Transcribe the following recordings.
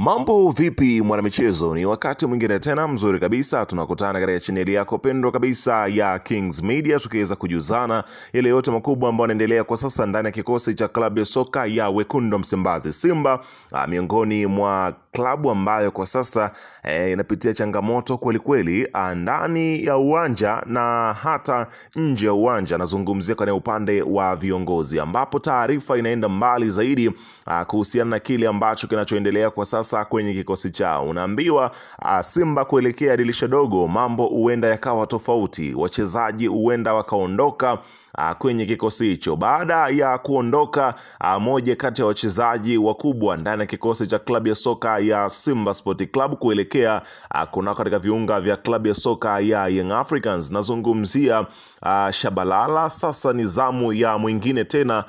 Mambo vipi mwanamichezo, ni wakati mwingine tena mzuri kabisa tunakutana katika chaneli yako pendwa kabisa ya Kings Media, tukiweza kujuzana yale yote makubwa ambayo yanaendelea kwa sasa ndani ya kikosi cha klabu ya soka ya Wekundu Msimbazi Simba, miongoni mwa klabu ambayo kwa sasa inapitia changamoto kweli kweli ndani ya uwanja na hata nje ya uwanja. Nazungumzia kwenye upande wa viongozi, ambapo taarifa inaenda mbali zaidi kuhusiana na kile ambacho kinachoendelea kwa sasa kwenye kikosi chao. Unaambiwa Simba kuelekea dirisha dogo mambo huenda yakawa tofauti, wachezaji huenda wakaondoka kwenye kikosi hicho. Baada ya kuondoka moja kati ya wachezaji wakubwa ndani ya kikosi cha klabu ya soka ya Simba Sport Club kuelekea kuna katika viunga vya klabu ya soka ya Young Africans, nazungumzia Shabalala. Sasa ni zamu ya mwingine tena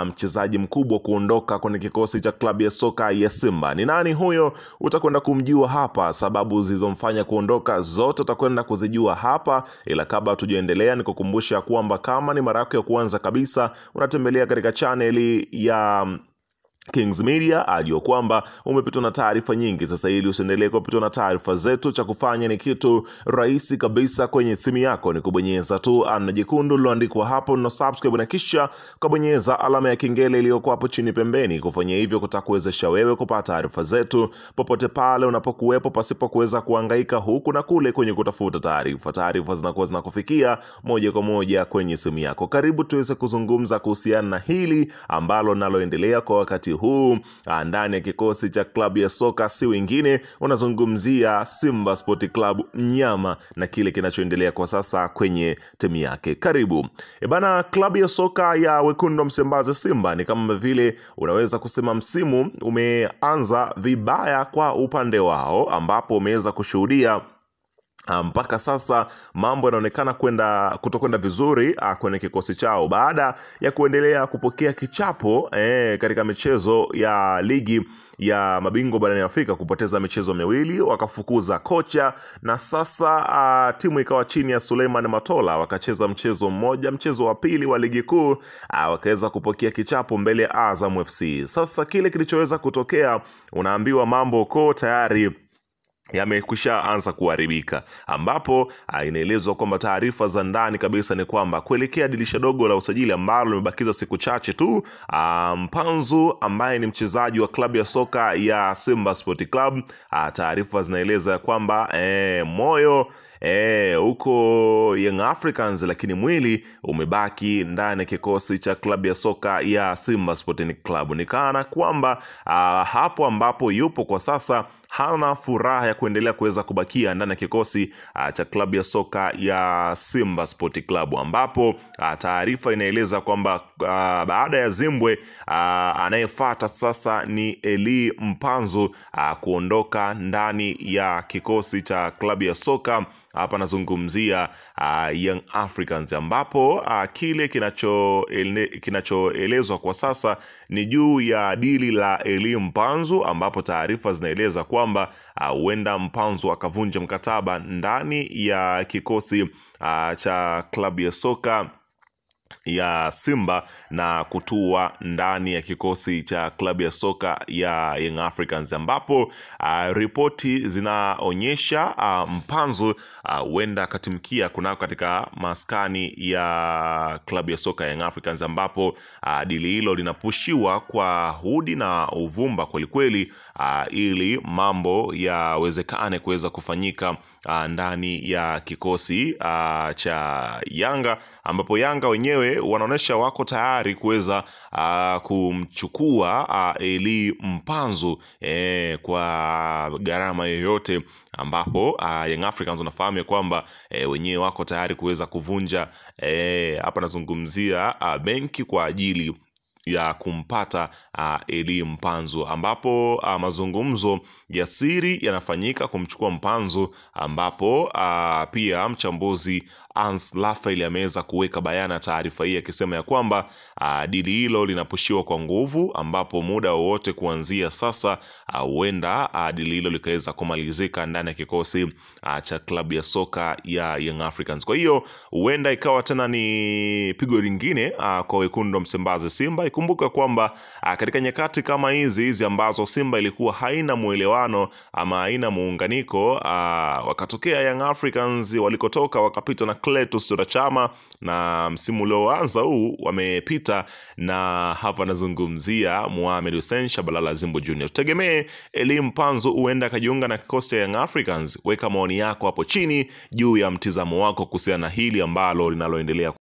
mchezaji mkubwa kuondoka kwenye kikosi cha klabu ya soka ya Simba. Ni nani huyo? Utakwenda kumjua hapa. Sababu zilizomfanya kuondoka zote utakwenda kuzijua hapa, ila kabla tujaendelea nikukumbusha kwamba kama ni mara yako ya kwanza kabisa unatembelea katika channel ya Kings Media, ajua kwamba umepitwa na taarifa nyingi. Sasa ili usiendelee kupitwa na taarifa zetu, cha kufanya ni kitu rahisi kabisa. Kwenye simu yako ni kubonyeza tu alama jekundu iliyoandikwa hapo na subscribe, na kisha kubonyeza alama ya kengele iliyokuwa hapo chini pembeni. Kufanya hivyo kutakuwezesha wewe kupata taarifa zetu popote pale unapokuwepo, pasipo kuweza kuhangaika huku na kule kwenye kutafuta taarifa. Taarifa zinakuwa zinakufikia moja kwa moja kwenye simu yako. Karibu tuweze kuzungumza kuhusiana na hili ambalo naloendelea kwa wakati huu ndani ya kikosi cha klabu ya soka, si wengine unazungumzia Simba Sport Club mnyama na kile kinachoendelea kwa sasa kwenye timu yake. Karibu. Bana, klabu ya soka ya Wekundu Msimbazi Simba ni kama vile unaweza kusema msimu umeanza vibaya kwa upande wao, ambapo umeweza kushuhudia mpaka sasa mambo yanaonekana kutokwenda vizuri kwenye kikosi chao, baada ya kuendelea kupokea kichapo katika michezo ya ligi ya mabingwa barani Afrika, kupoteza michezo miwili, wakafukuza kocha, na sasa timu ikawa chini ya Suleiman Matola, wakacheza mchezo mmoja, mchezo wa pili wa ligi kuu, wakaweza kupokea kichapo mbele ya Azam FC. Sasa kile kilichoweza kutokea, unaambiwa mambo ko tayari yamekwisha anza kuharibika, ambapo inaelezwa kwamba taarifa za ndani kabisa ni kwamba kuelekea dirisha dogo la usajili ambalo limebakiza siku chache tu, Mpanzu ambaye ni mchezaji wa klabu ya soka ya Simba Sport Club, taarifa zinaeleza kwamba moyo huko Young Africans, lakini mwili umebaki ndani ya kikosi cha klabu ya soka ya Simba Sport Club. Nikana kwamba hapo ambapo yupo kwa sasa hana furaha ya kuendelea kuweza kubakia ndani ya kikosi cha klabu ya soka ya Simba Sport Club, ambapo taarifa inaeleza kwamba baada ya Zimbwe anayefuata sasa ni Eli Mpanzu kuondoka ndani ya kikosi cha klabu ya soka. Hapa nazungumzia Young Africans, ambapo kile kinachoelezwa kwa sasa ni juu ya dili la Eli Mpanzu, ambapo taarifa zinaeleza kwamba huenda Mpanzu akavunja mkataba ndani ya kikosi cha klabu ya soka ya Simba na kutua ndani ya kikosi cha klabu ya soka ya Young Africans, ambapo ripoti zinaonyesha Mpanzu huenda akatimkia kunako katika maskani ya klabu ya soka ya Young Africans, ambapo dili hilo linapushiwa kwa hudi na uvumba kwelikweli, ili mambo yawezekane kuweza kufanyika ndani ya kikosi cha Yanga, ambapo Yanga wenyewe wanaonesha wako tayari kuweza kumchukua Eli Mpanzu kwa gharama yoyote, ambapo Young Africans unafahamu kwamba wenyewe wako tayari kuweza kuvunja hapa nazungumzia benki kwa ajili ya kumpata Eli Mpanzu, ambapo mazungumzo ya siri yanafanyika kumchukua Mpanzu, ambapo pia mchambuzi Ans Rafael ameweza kuweka bayana taarifa hii akisema ya kwamba dili hilo linapushiwa kwa nguvu, ambapo muda wowote kuanzia sasa huenda dili hilo likaweza kumalizika ndani ya kikosi cha klabu ya soka ya Young Africans. Kwa hiyo huenda ikawa tena ni pigo lingine kwa wekundu wa Msimbazi Simba. Ikumbuka kwamba katika nyakati kama hizi ambazo Simba ilikuwa haina muelewano ama haina muunganiko, wakatokea Young Africans walikotoka wakapita na Clatous Chama, na msimu ulioanza huu wamepita na hapa nazungumzia Mohamed Hussein Shabalala Zimbo Junior. Tutegemee Elie Mpanzu huenda akajiunga na kikosi cha Young Africans. Weka maoni yako hapo chini juu ya mtizamo wako kuhusiana na hili ambalo linaloendelea.